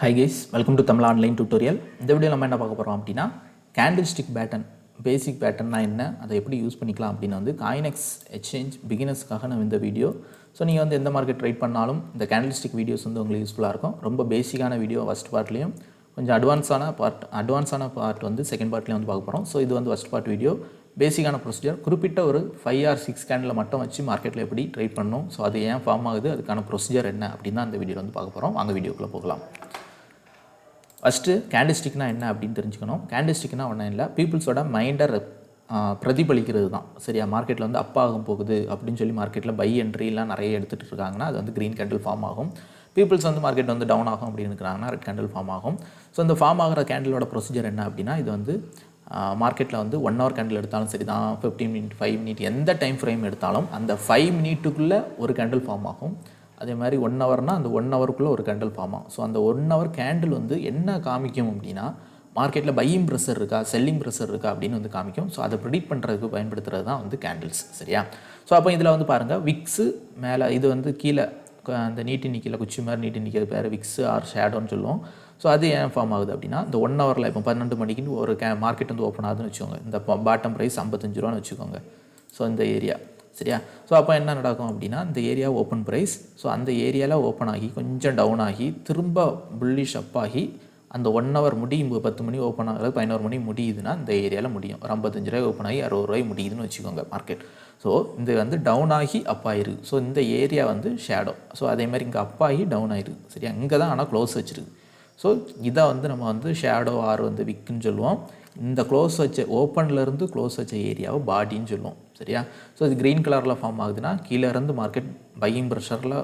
Hi guys, welcome to Tamil Online Tutorial. இந்த வீடியோவில் நம்ம என்ன பார்க்க போகிறோம் அப்படின்னா கேண்டில்ஸ்டிக் பேட்டர்ன் பேசிக் பேட்டர்னா என்ன, அதை எப்படி யூஸ் பண்ணிக்கலாம் அப்படின்னு வந்து காயினெக்ஸ் எக்ஸ்சேஞ்ச் பிகினர்ஸ்க்காக நம்ம இந்த வீடியோ. ஸோ நீங்கள் வந்து எந்த மார்க்கெட் ட்ரேட் பண்ணாலும் இந்த கேண்டில்ஸ்டிக் வீடியோஸ் வந்து உங்களுக்கு யூஸ்ஃபுல்லாக இருக்கும். ரொம்ப பேசிக்கான வீடியோ ஃபஸ்ட் பார்ட்லேயும், கொஞ்சம் அட்வான்ஸான பார்ட் வந்து செகண்ட் பார்ட்லேயும் வந்து பார்க்க போகிறோம். ஸோ இது வந்து ஃபஸ்ட் பார்ட் வீடியோ, பேசிக்கான ப்ரொசீஜர், குறிப்பிட்ட ஒரு 5 or 6 கேண்டில் மட்டும் வச்சு மார்க்கெட்டில் எப்படி ட்ரேட் பண்ணணும், ஸோ அது ஏன் ஃபார்ம் ஆகுது, அதுக்கான ப்ரொசீஜர் என்ன அப்படின்னு தான் இந்த வீடியோ வந்து பார்க்க போகிறோம். வாங்க வீடியோக்குள்ளே போகலாம். ஃபஸ்ட்டு கேண்டில்ஸ்டிக்னா என்ன அப்படின்னு தெரிஞ்சுக்கணும். கேண்டில்ஸ்டிக்னா ஒன்றும் இல்லை, பீப்புள்ஸோட மைண்டை பிரதிபலிக்கிறது தான். சரியா, மார்க்கெட்டில் வந்து அப் ஆகும் போகுது அப்படின்னு சொல்லி மார்க்கெட்டில் பை என்ட்ரிலாம் நிறைய எடுத்துகிட்டு இருக்காங்கன்னா அது வந்து க்ரீன் கேண்டில் ஃபார்ம் ஆகும். பீப்புள்ஸ் வந்து மார்க்கெட் வந்து டவுன் ஆகும் அப்படின்னு இருக்கிறாங்கன்னா ரெட் கேண்டில் ஃபார்ம் ஆகும். ஸோ இந்த ஃபார்ம் ஆகிற கேண்டிலோட ப்ரொசீஜர் என்ன அப்படின்னா, இது வந்து மார்க்கெட்டில் வந்து 1 hour கேண்டில் எடுத்தாலும் சரி தான், 15 minute 5 minute எந்த டைம் ஃப்ரேம் எடுத்தாலும் அந்த 5 minuteக்குள்ளே ஒரு கேண்டில் ஃபார்ம் ஆகும். அதே மாதிரி 1 hourனால் அந்த 1 hourக்குள்ளே ஒரு கேண்டில் ஃபார்ம் ஆகும். ஸோ அந்த 1 hour கேண்டில் வந்து என்ன காமிக்கும் அப்படின்னா, மார்க்கெட்டில் பையிங் ப்ரெஷர் இருக்கா செல்லிங் ப்ரெஷர் இருக்கா அப்படின்னு வந்து காமிக்கும். ஸோ அதை ப்ரிடிக்ட் பண்ணுறதுக்கு பயன்படுத்துறது தான் வந்து கேண்டில்ஸ். சரியா, ஸோ அப்போ இதில் வந்து பாருங்கள், விக்ஸு மேலே, இது வந்து கீழே அந்த நீட்டி நிற்கல குச்சி மாதிரி நீட்டி நிற்கிறது பேர் விக்ஸு ஆர் ஷேடோன்னு சொல்லுவோம். ஸோ அது ஏன் ஃபார்ம் ஆகுது அப்படின்னா, இந்த 1 hourல இப்போ 12 மணிக்குன்னு ஒரு மார்க்கெட் வந்து ஓப்பன் ஆகுதுன்னு வச்சுக்கோங்க. இந்த பாட்டம் ப்ரைஸ் 55 ரூபான்னு வச்சுக்கோங்க. ஸோ இந்த ஏரியா, சரியா, ஸோ அப்போ என்ன நடக்கும் அப்படின்னா, இந்த ஏரியா ஓப்பன் ப்ரைஸ், ஸோ அந்த ஏரியாவில் ஓப்பன் ஆகி கொஞ்சம் டவுன் ஆகி திரும்ப புல்லிஷ் அப் ஆகி அந்த 1 hour முடியும், 10 மணி ஓப்பன் ஆகிறது 11 மணி முடியுதுன்னா இந்த ஏரியாவில் முடியும். ஒரு 55 ரூபாய் ஓப்பன் ஆகி 60 ரூபாய் முடியுதுன்னு வச்சுக்கோங்க மார்க்கெட். ஸோ இந்த வந்து டவுன் ஆகி அப் ஆயிருக்கு. ஸோ இந்த ஏரியா வந்து ஷேடோ. ஸோ அதே மாதிரி இங்கே அப் ஆகி டவுன் ஆயிருக்கு. சரியா, இங்கே தான் ஆனால் க்ளோஸ் வச்சுருக்கு. ஸோ இதை வந்து நம்ம வந்து ஷேடோ ஆர் வந்து விக்குன்னு சொல்லுவோம். இந்த க்ளோஸ் வச்ச ஓப்பன்லேருந்து க்ளோஸ் வச்ச ஏரியாவை பாடின்னு சொல்லுவோம். சரியா, ஸோ இது க்ரீன் கலரில் ஃபார்ம் ஆகுதுன்னா கீழேருந்து மார்க்கெட் பையிங் ப்ரெஷரில்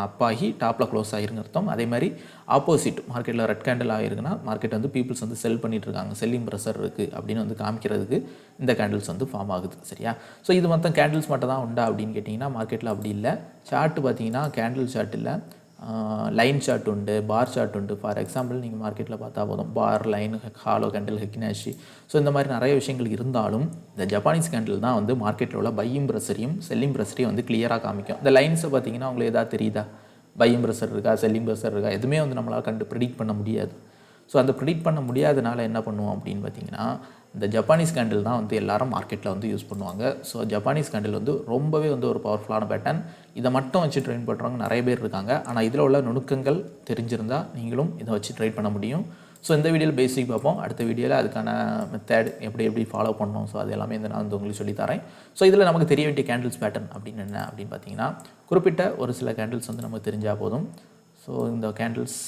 அப் ஆகி டாப்பில் க்ளோஸ் ஆகிருங்க அர்த்தம். அதே மாதிரி ஆப்போசிட் மார்க்கெட்டில் ரெட் கேண்டில் ஆகிருக்குன்னா மார்க்கெட் வந்து பீப்புள்ஸ் வந்து செல் பண்ணிட்டு இருக்காங்க, செல்லிங் ப்ரெஷர் இருக்குது அப்படின்னு வந்து காமிக்கிறதுக்கு இந்த கேண்டில்ஸ் வந்து ஃபார்ம் ஆகுது. சரியா, ஸோ இது மொத்தம் கேண்டில்ஸ் மட்டும் தான் உண்டா அப்படின்னு கேட்டிங்கன்னா மார்க்கெட்டில் அப்படி இல்லை. சார்ட்டு பார்த்தீங்கன்னா கேண்டில் சார்ட் இல்லை, லைன் சார்ட் உண்டு, பார் சார்ட் உண்டு. ஃபார் எக்ஸாம்பிள் நீங்கள் மார்க்கெட்டில் பார்த்தா போதும், பார், லைன், ஹாலோ கேண்டில், ஹெக்கினாஷி, ஸோ இந்த மாதிரி நிறைய விஷயங்கள் இருந்தாலும் இந்த ஜப்பானீஸ் கேண்டில் தான் வந்து மார்க்கெட்டில் உள்ள பையிங் ப்ரெஷரையும் செல்லிங் ப்ரெஷரையும் வந்து கிளியராக காமிக்கும். இந்த லைன்ஸை பார்த்தீங்கன்னா உங்களுக்கு எதாவது தெரியுதா, பையிங் ப்ரெஷர் இருக்கா செல்லிங் ப்ரெஷர் இருக்கா, எதுவுமே வந்து நம்மளால் ப்ரிடிக்ட் பண்ண முடியாது. ஸோ அந்த ப்ரிடிக்ட் பண்ண முடியாதனால என்ன பண்ணுவோம் அப்படின்னு பார்த்தீங்கன்னா, இந்த ஜப்பானீஸ் கேண்டில் தான் வந்து எல்லாரும் மார்க்கெட்டில் வந்து யூஸ் பண்ணுவாங்க. ஸோ ஜப்பானீஸ் கேண்டில் வந்து ரொம்பவே வந்து ஒரு பவர்ஃபுல்லான பேட்டர்ன். இதை மட்டும் வச்சு ட்ரெயின் பண்ணுறவங்க நிறைய பேர் இருக்காங்க. ஆனால் இதில் உள்ள நுணுக்கங்கள் தெரிஞ்சிருந்தால் நீங்களும் இதை வச்சு ட்ரேட் பண்ண முடியும். ஸோ இந்த வீடியோவில் பேசிக் பார்ப்போம். அடுத்த வீடியோவில் அதுக்கான மெத்தட் எப்படி ஃபாலோ பண்ணணும், ஸோ அது எல்லாமே நான் வந்து உங்களுக்கு சொல்லித்தரேன். ஸோ இதில் நமக்கு தெரிய வேண்டிய கேண்டில்ஸ் பேட்டர்ன் அப்படின்னு என்ன அப்படின்னு பார்த்தீங்கன்னா, குறிப்பிட்ட ஒரு சில கேண்டில்ஸ் வந்து நமக்கு தெரிஞ்சால் போதும். ஸோ இந்த கேண்டில்ஸ்,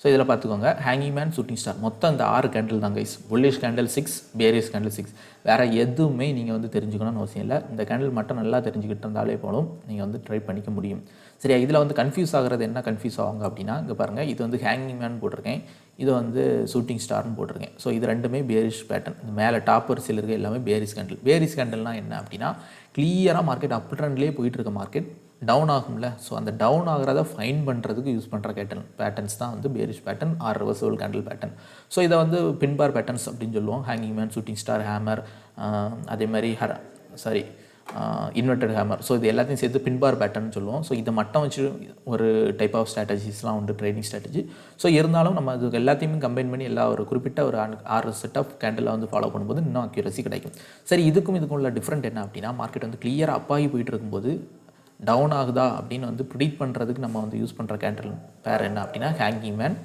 ஸோ இதில் பார்த்துக்கோங்க, ஹேங்கிங் மேன், ஷூட்டிங் ஸ்டார், மொத்தம் இந்த 6 கேண்டில் தான் guys. Bullish candle 6, bearish candle 6, வேறு எதுவுமே நீங்கள் வந்து தெரிஞ்சுக்கணும்னு அவசியம் இல்லை. இந்த கேண்டில் மட்டும் நல்லா தெரிஞ்சுக்கிட்டு இருந்தாலே போலும் நீங்கள் வந்து ட்ரை பண்ணிக்க முடியும். சரியா, இதில் வந்து கன்ஃபியூஸ் ஆகிறது என்ன கன்ஃபியூஸ் ஆகுங்க அப்படின்னா, இங்கே பாருங்கள், இது வந்து ஹேங்கிங் மேன் போட்டிருக்கேன், இது வந்து ஷூட்டிங் ஸ்டார்னு போட்டிருக்கேன். ஸோ இது ரெண்டுமே பேரிஷ் பேட்டர்ன். இந்த மேலே டாப் வரிசையில் இருக்க எல்லாமே பேரிஷ் கேண்டில். பேரிஷ் கேண்டில்னால் என்ன அப்படின்னா, கிளியராக மார்க்கெட் அப் ட்ரெண்ட்லேயே போயிட்டு இருக்க மார்க்கெட் டவுன் ஆகும்ல, ஸோ அந்த டவுன் ஆகிறத ஃபைன் பண்ணுறதுக்கு யூஸ் பண்ணுற பேட்டர்ன்ஸ் தான் வந்து bearish pattern R reversible candle pattern. So இதை வந்து பின்பார் பேட்டர்ன்ஸ் அப்படின்னு சொல்லுவோம். Hanging man, shooting star, hammer, அதே மாதிரி இன்வெர்டட் ஹேமர். ஸோ இது எல்லாத்தையும் சேர்த்து பின்பார் பேட்டர்ன் சொல்லுவோம். ஸோ இதை மட்டும் வச்சு ஒரு டைப் ஆஃப் ஸ்ட்ராட்டஜிஸ்லாம் உண்டு, ட்ரேடிங் ஸ்ட்ராட்டஜி. ஸோ இருந்தாலும் நம்ம அது எல்லாத்தையுமே கம்பைன் பண்ணி ஒரு குறிப்பிட்ட ஒரு 6 செட் ஆஃப் கேண்டில் வந்து ஃபாலோ பண்ணும்போது இன்னும் அக்யூரசி கிடைக்கும். சரி, இதுக்கும் உள்ள டிஃப்ரெண்ட் என்ன அப்படின்னா, மார்க்கெட் வந்து கிளியராக அப்பாகி போயிட்டு இருக்கும்போது டவுன் ஆகுதா அப்படின்னு வந்து ப்ரிடிக்ட் பண்ணுறதுக்கு நம்ம வந்து யூஸ் பண்ணுற கேண்டில் பேர் என்ன அப்படின்னா ஹேங்கிங் மேன்,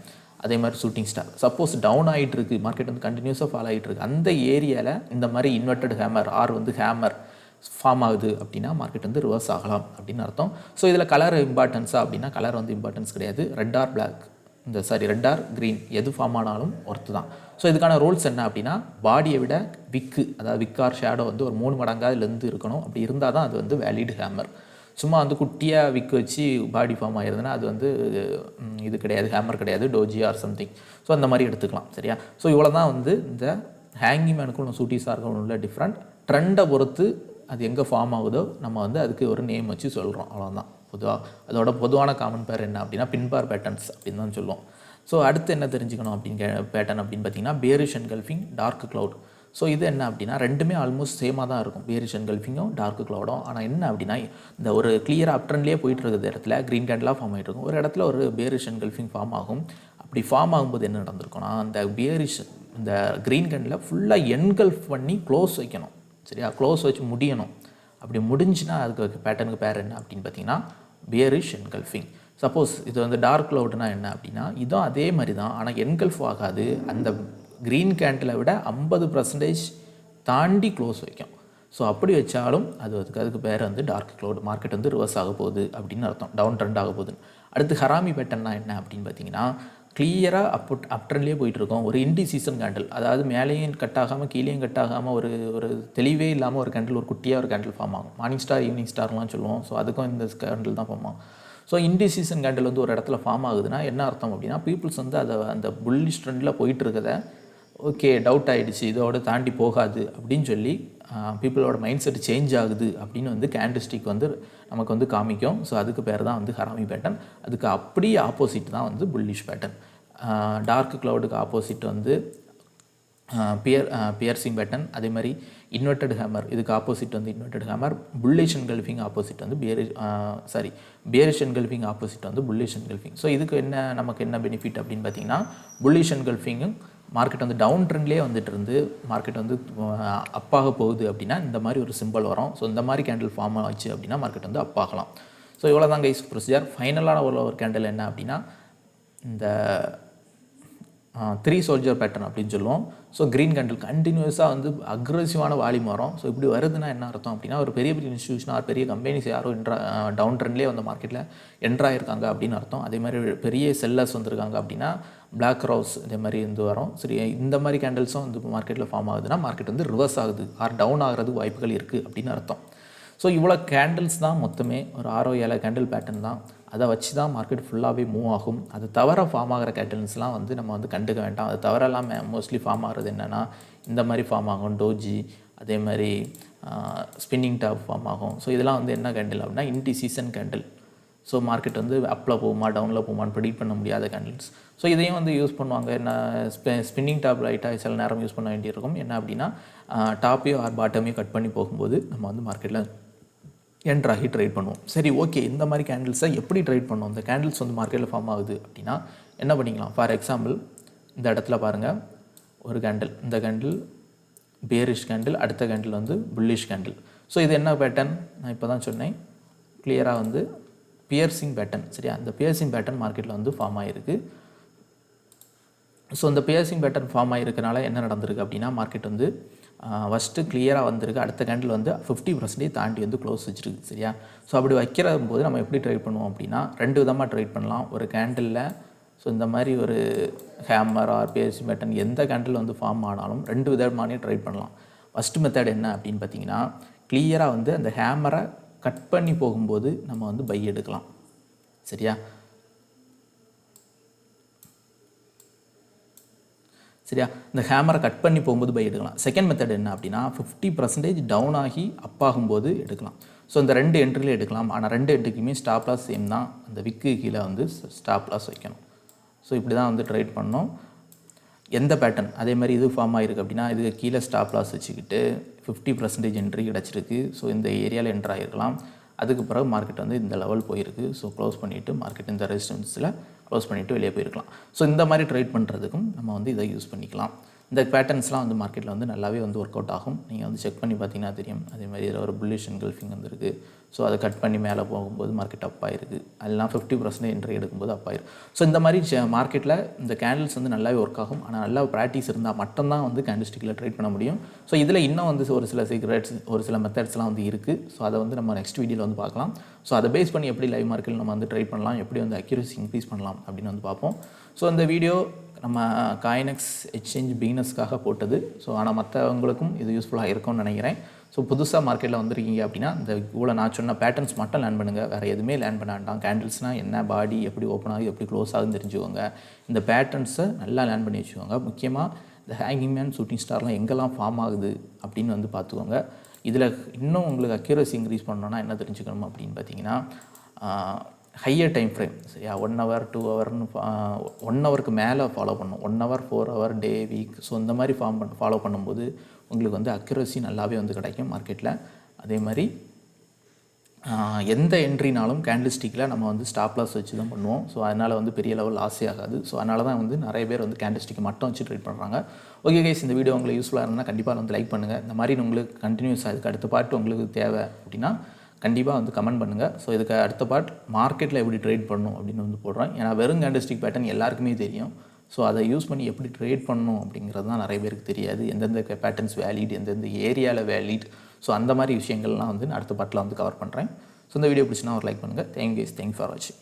அதே மாதிரி ஷூட்டிங் ஸ்டார். சப்போஸ் டவுன் ஆகிட்டு இருக்குது, மார்க்கெட் வந்து கண்டினியூஸாக ஃபாலோ ஆகிட்டு இருக்குது, அந்த ஏரியாவில் இந்த மாதிரி இன்வெர்டட் ஹேமர் ஆர் வந்து ஹேமர் ஃபார்ம் ஆகுது அப்படின்னா மார்க்கெட் வந்து ரிவர்ஸ் ஆகலாம் அப்படின்னு அர்த்தம். ஸோ இதில் கலர் இம்பார்ட்டன்ஸா அப்படின்னா கலர் வந்து இம்பார்ட்டன்ஸ் கிடையாது. Red or black, red or green எது ஃபார்ம் ஆனாலும் ஒர்த்து தான். ஸோ இதுக்கான ரூல்ஸ் என்ன அப்படின்னா, பாடியை விட விக்கு, அதாவது விக் ஆர் ஷேடோ வந்து ஒரு 3 மடங்காக இதுலேருந்து இருக்கணும். அப்படி இருந்தால் தான் அது வந்து வேலிட் ஹேமர். சும்மா வந்து குட்டியாக விக்கு வச்சு பாடி ஃபார்ம் ஆகிருதுன்னா அது வந்து இது கிடையாது, ஹேமர் கிடையாது, டோஜி ஆர் சம்திங். ஸோ அந்த மாதிரி எடுத்துக்கலாம். சரியா, ஸோ இவ்வளோ தான் வந்து இந்த ஹேங்கிங் மேனுக்கும் ஷூட்டிங் ஸ்டாருக்கும் உள்ள டிஃப்ரெண்ட். ட்ரெண்டை பொறுத்து அது எங்கே ஃபார்ம் ஆகுதோ நம்ம வந்து அதுக்கு ஒரு நேம் வச்சு சொல்கிறோம், அவ்வளோதான். அதோட பொதுவான காமன் பேர் என்ன அப்படின்னா பின்பார் பேட்டர்ன்ஸ் அப்படின்னு தான் சொல்லுவோம். ஸோ அடுத்து என்ன தெரிஞ்சுக்கணும் அப்படின்னு பேட்டர்ன் அப்படின்னு பார்த்தீங்கன்னா, bearish engulfing, dark cloud. So இது என்ன அப்படின்னா ரெண்டுமே ஆல்மோஸ்ட் சேமாக தான் இருக்கும், பியரிஷ் என்கல்ஃபிங்கும் டார்க் க்ளவுடும். ஆனால் என்ன அப்படின்னா இந்த ஒரு கிளியராக அப்ட்ரெண்ட்லேயே போயிட்டு இருக்கிற இடத்துல க்ரீன் கேண்டிலாக ஃபார்ம் ஆகிட்டு இருக்கும், ஒரு இடத்துல ஒரு பியரிஷ் என்கல்ஃபிங் ஃபார்ம் ஆகும். அப்படி ஃபார்ம் ஆகும்போது என்ன நடந்திருக்கும்னா அந்த பியரிஷ் இந்த க்ரீன் கேண்டில் ஃபுல்லாக என்கல்ஃப் பண்ணி க்ளோஸ் வைக்கணும். சரியா, க்ளோஸ் வச்சு முடியணும். அப்படி முடிஞ்சுன்னா அதுக்கு பேட்டர்னுக்கு பேர் என்ன அப்படின்னு பார்த்தீங்கன்னா பியரிஷ் என்கல்ஃபிங். சப்போஸ் இது வந்து டார்க் க்ளவுட்னா என்ன அப்படின்னா இதுவும் அதே மாதிரி தான், ஆனால் என்கல்ஃப் ஆகாது, அந்த க்ரீன் கேண்டிலை விட 50% தாண்டி க்ளோஸ் வைக்கும். ஸோ அப்படி வச்சாலும் அதுக்கு பேர் வந்து டார்க் க்ளவுட். மார்க்கெட் வந்து ரிவர்ஸ் ஆக போகுது அப்படின்னு அர்த்தம், டவுன் ட்ரெண்ட் ஆக போகுது. அடுத்து ஹராமி பேட்டர்னா என்ன அப்படின்னு பார்த்தீங்கன்னா கிளியராக அப்ட்ரெண்ட்லேயே போயிட்டுருக்கோம், ஒரு இன்டி சீசன் கேண்டில், அதாவது மேலேயும் கட் ஆகாமல் கீழேயும் கட் ஆகாமல் ஒரு தெளிவே இல்லாமல் ஒரு கேண்டில், ஒரு குட்டியாக ஒரு கேண்டில் ஃபார்ம் ஆகும். மார்னிங் ஸ்டார் ஈவினிங் ஸ்டார்லாம் சொல்லுவோம். ஸோ அதுக்கும் இந்த கேண்டில் தான் ஃபார்ம் ஆகும். ஸோ இன்டி சீசன் கேண்டில் வந்து ஒரு இடத்துல ஃபார்ம் ஆகுதுன்னா என்ன அர்த்தம் அப்படின்னா பீப்புள்ஸ் வந்து அந்த புல்லிஷ் ட்ரெண்டில் போயிட்டுருக்கதை ஓகே டவுட் ஆகிடுச்சு, இதோட தாண்டி போகாது அப்படின்னு சொல்லி பீப்புளோட மைண்ட் செட் சேஞ்ச் ஆகுது அப்படின்னு வந்து கேண்டில்ஸ்டிக் வந்து நமக்கு வந்து காமிக்கும். ஸோ அதுக்கு பேர் தான் வந்து ஹராமி பேட்டர்ன். அதுக்கு அப்படியே ஆப்போசிட் தான் வந்து புல்லிஷ் பேட்டர்ன். டார்க் க்ளவுடுக்கு ஆப்போசிட் வந்து பியர்சிங் பேட்டர்ன். அதே மாதிரி இன்வெர்டட் ஹேமர், இதுக்கு ஆப்போசிட் வந்து inverted hammer. Bullish engulfing opposite வந்து பியரிஷ் என்கல்ஃபிங் ஆப்போசிட் வந்து புல்லிஷ் என்கல்ஃபிங். ஸோ இதுக்கு நமக்கு என்ன பெனிஃபிட் அப்படின்னு பார்த்தீங்கன்னா புல்லிஷ் என்கல்ஃபிங்கும் மார்க்கெட் வந்து டவுன் ட்ரெண்ட்லேயே வந்துட்டு இருந்து மார்க்கெட் வந்து அப்பாக போகுது அப்படின்னா இந்த மாதிரி ஒரு சிம்பிள் வரும். ஸோ இந்த மாதிரி கேண்டில் ஃபார்ம் ஆச்சு அப்படின்னா மார்க்கெட் வந்து அப்பாகலாம். ஸோ இவ்வளோ தான் கைஸ் ப்ரொசீஜர். ஃபைனலான ஒரு கேண்டில் என்ன அப்படின்னா இந்த 3 சோல்ஜர் பேட்டர்ன் அப்படின்னு சொல்லுவோம். ஸோ க்ரீன் கேண்டில் கண்டினியூஸாக வந்து அக்ரெசிவான வால்யூம் வரும். ஸோ இப்படி வருதுன்னா என்ன அர்த்தம் அப்படின்னா ஒரு பெரிய இன்ஸ்டியூஷனாக பெரிய கம்பெனிஸ் யாரோ டவுன் ட்ரெண்ட்லேயே வந்து மார்க்கெட்டில் என்ட்ராயிருக்காங்க அப்படின்னு அர்த்தம். அதே மாதிரி பெரிய செல்லர்ஸ் வந்திருக்காங்க அப்படின்னா பிளாக் ரோஸ் இதே மாதிரி வந்து வரும். சரி, இந்த மாதிரி கேண்டில்ஸும் வந்து மார்க்கெட்டில் ஃபார்ம் ஆகுதுன்னா மார்க்கெட் வந்து ரிவர்ஸ் ஆகுது ஆர் டவுன் ஆகிறதுக்கு வாய்ப்புகள் இருக்குது அப்படின்னு அர்த்தம். ஸோ இவ்வளோ கேண்டில்ஸ் தான் மொத்தமே ஒரு 6-7 கேண்டில் பேட்டர்ன் தான். அதை வச்சு தான் மார்க்கெட் ஃபுல்லாகவே மூவ் ஆகும். அது தவிர ஃபார்ம் ஆகிற கேட்டர்ன்ஸ்லாம் வந்து நம்ம வந்து கண்டுக்க வேண்டாம். அது தவிரலாம் மோஸ்ட்லி ஃபார்ம் ஆகிறது என்னென்னா இந்த மாதிரி ஃபார்ம் ஆகும் டோஜி, அதே மாதிரி ஸ்பின்னிங் டாப் ஃபார்ம் ஆகும். ஸோ இதெல்லாம் வந்து என்ன கேண்டில் அப்படின்னா into season candle. So market வந்து அப்பில் போகுமா டவுனில் போகுமான்னு ப்ரெடிக்ட் பண்ண முடியாத கேண்டில்ஸ். ஸோ இதையும் வந்து யூஸ் பண்ணுவாங்க. என்ன ஸ்பின்னிங் டாப் லைட்டாக சில நேரம் யூஸ் பண்ண வேண்டியிருக்கும். என்ன அப்படின்னா டாப்பையோ ஆர் பாட்டமையோ கட் பண்ணி போகும்போது நம்ம வந்து மார்க்கெட்டில் என்ட்ராகி ட்ரேட் பண்ணுவோம். சரி, ஓகே, இந்த மாதிரி கேண்டில்ஸை எப்படி ட்ரேட் பண்ணுவோம்? இந்த கேண்டில்ஸ் வந்து மார்க்கெட்டில் ஃபார்ம் ஆகுது அப்படின்னா என்ன பண்ணிக்கலாம்? ஃபார் எக்ஸாம்பிள் இந்த இடத்துல பாருங்கள், ஒரு கேண்டில், இந்த கேண்டில் பேரிஷ் கேண்டில், அடுத்த கேண்டில் வந்து புல்லிஷ் கேண்டில். ஸோ இது என்ன பேட்டர்ன்? நான் இப்போ தான் சொன்னேன் கிளியராக வந்து பியர்சிங் பேட்டர்ன். சரியா, இந்த பியர்சிங் பேட்டர்ன் மார்க்கெட்டில் வந்து ஃபார்ம் ஆகிருக்கு. ஸோ இந்த பியர்சிங் பேட்டர்ன் ஃபார்ம் ஆகிருக்கனால என்ன நடந்திருக்கு அப்படின்னா மார்க்கெட் வந்து ஃபஸ்ட்டு கிளியராக வந்திருக்கு, அடுத்த கேண்டில் வந்து 50% தாண்டி வந்து க்ளோஸ் வச்சுருக்கு. சரியா, ஸோ அப்படி வைக்கிற போது நம்ம எப்படி ட்ரேட் பண்ணுவோம் அப்படின்னா 2 விதமாக ட்ரேட் பண்ணலாம். ஒரு கேண்டிலில் ஸோ இந்த மாதிரி ஒரு ஹேமர் ஆர் பியர்சிங் பேட்டர்ன் எந்த கேண்டில் வந்து ஃபார்ம் ஆனாலும் 2 விதமானே ட்ரேட் பண்ணலாம். ஃபஸ்ட்டு மெத்தட் என்ன அப்படின்னு பார்த்தீங்கன்னா கிளியராக வந்து அந்த ஹேமரை கட் பண்ணி போகும்போது நம்ம வந்து பை எடுக்கலாம். சரியா, இந்த ஹேமரை கட் பண்ணி போகும்போது பை எடுக்கலாம். செகண்ட் மெத்தட் என்ன அப்படின்னா 50% டவுன் ஆகி அப் ஆகும்போது எடுக்கலாம். ஸோ இந்த 2 என்ட்ரிலே எடுக்கலாம். ஆனால் 2 என்ட்ரிக்குமே ஸ்டாப் லாஸ் சேம் தான். அந்த விக்கு கீழே வந்து ஸ்டாப் லாஸ் வைக்கணும். ஸோ இப்படி தான் வந்து ட்ரேட் பண்ணோம். எந்த பேட்டர்ன் அதே மாதிரி இது ஃபார்ம் ஆகிருக்கு அப்படின்னா இதுக்கு கீழே ஸ்டாப் லாஸ் வச்சுக்கிட்டு 50% என்ட்ரி கிடச்சிருக்கு. ஸோ இந்த ஏரியாவில் என்ட்ரு ஆகிருக்கலாம். அதுக்கு பிறகு மார்க்கெட் வந்து இந்த லெவல் போயிருக்கு. ஸோ க்ளோஸ் பண்ணிவிட்டு மார்க்கெட் இந்த ரெசிஸ்டன்ஸில் க்ளோஸ் பண்ணிவிட்டு வெளியே போயிருக்கலாம். ஸோ இந்த மாதிரி ட்ரேட் பண்ணுறதுக்கும் நம்ம வந்து இதை யூஸ் பண்ணிக்கலாம். இந்த பேட்டர்ன்ஸ்லாம் வந்து மார்க்கெட்டில் வந்து நல்லாவே வந்து ஒர்க் அவுட் ஆகும். நீங்கள் வந்து செக் பண்ணி பார்த்தீங்கன்னா தெரியும். அதே மாதிரி இதில் ஒரு புல்லிஷ் என்கல்ஃபிங் வந்துருக்கு. ஸோ அதை கட் பண்ணி மேலே போகும்போது மார்க்கெட் அப் ஆயிருக்கு. அதெல்லாம் 50% என்ட்ரி எடுக்கும்போது அப் ஆயிருக்கு. ஸோ இந்த மாதிரி மார்க்கெட்டில் இந்த கேண்டில்ஸ் வந்து நல்லாவே ஒர்க் ஆகும். ஆனால் நல்லா ப்ராக்டிஸ் இருந்தால் மட்டும்தான் வந்து கேண்டில்ஸ்டிக்கில் ட்ரேட் பண்ண முடியும். ஸோ இதில் இன்னும் வந்து ஒரு சில சீக்ரெட்ஸ் ஒரு சில மெத்தட்ஸ்லாம் வந்து இருக்குது. ஸோ அதை வந்து நம்ம நெக்ஸ்ட் வீடியோவில் வந்து பார்க்கலாம். ஸோ அதை பேஸ் பண்ணி எப்படி லைவ் மார்க்கெட்டில் நம்ம வந்து ட்ரேட் பண்ணலாம், எப்படி வந்து அக்யூரசி இன்க்ரீஸ் பண்ணலாம் அப்படின்னு வந்து பார்ப்போம். ஸோ இந்த வீடியோ நம்ம காயினெக்ஸ் எக்ஸ்சேஞ்ச் பிகினர்ஸ்க்காக போட்டது. ஸோ ஆனால் மற்றவங்களுக்கும் இது யூஸ்ஃபுல்லாக இருக்கும்னு நினைக்கிறேன். ஸோ புதுசாக மார்க்கெட்டில் வந்திருக்கீங்க அப்படின்னா இந்த இவ்வளோ நான் சொன்ன பேட்டர்ன்ஸ் மட்டும் லேர்ன் பண்ணுங்கள். வேறு எதுவுமே லேர்ன் பண்ண வேண்டாம். கேண்டில்ஸ்னால் என்ன, பாடி எப்படி ஓப்பன் ஆகுது, எப்படி க்ளோஸ் ஆகுதுன்னு தெரிஞ்சுக்கோங்க. இந்த பேட்டர்ன்ஸை நல்லா லேர்ன் பண்ணி வச்சுக்கோங்க. முக்கியமாக இந்த ஹேங்கிங் மேன், ஷூட்டிங் ஸ்டார்லாம் எங்கெல்லாம் ஃபார்ம் ஆகுது அப்படின்னு வந்து பார்த்துக்கோங்க. இதில் இன்னும் உங்களுக்கு அக்யூரசி இன்க்ரீஸ் பண்ணணுன்னா என்ன தெரிஞ்சுக்கணும் அப்படின்னு பார்த்தீங்கன்னா ஹையர் டைம் ஃப்ரேம் சரியா 1 hour 2 hourனு 1 ஹவருக்கு மேலே ஃபாலோ பண்ணணும் 1 hour 4 hour day week so இந்த மாதிரி ஃபாலோ பண்ணும்போது உங்களுக்கு வந்து அக்யூரசி நல்லாவே வந்து கிடைக்கும் மார்க்கெட்டில். அதே மாதிரி எந்த என்ட்ரினாலும் கேண்டில்ஸ்டிக்கில் நம்ம வந்து ஸ்டாப் லாஸ் வச்சு தான் பண்ணுவோம். ஸோ அதனால் வந்து பெரிய லெவல் லாஸே ஆகாது. ஸோ அதனால தான் வந்து நிறைய பேர் வந்து கேண்டில்ஸ்டிக் மட்டும் வச்சு ட்ரேட் பண்ணுறாங்க. ஓகே கைஸ், இந்த வீடியோ உங்களுக்கு யூஸ்ஃபுல்லாக இருந்தால் கண்டிப்பாக வந்து லைக் பண்ணுங்கள். இந்த மாதிரி உங்களுக்கு கண்டினியூஸ் அதுக்கு அடுத்த பார்ட் உங்களுக்கு தேவை அப்படின்னா கண்டிப்பாக வந்து கமெண்ட் பண்ணுங்கள். ஸோ இதுக்கு அடுத்த பார்ட் மார்க்கெட்டில் எப்படி ட்ரேட் பண்ணணும் அப்படின்னு வந்து போடுறேன். ஏன்னா வெறும் கேண்டில்ஸ்டிக் பேட்டர்ன் எல்லாருக்குமே தெரியும். ஸோ அதை யூஸ் பண்ணி எப்படி ட்ரேட் பண்ணணும் அப்படிங்கிறது தான் நிறைய பேருக்கு தெரியாது. எந்தெந்த பேட்டர்ன்ஸ் வேலிட், எந்தெந்த ஏரியாவில் வேலிட், ஸோ அந்த மாதிரி விஷயங்கள்லாம் வந்து அடுத்த பார்ட்டில் வந்து கவர் பண்ணுறேன். ஸோ இந்த வீடியோ பிடிச்சினா ஒரு லைக் பண்ணுங்கள். தேங்க்யூ ஃபார் வாட்சிங்.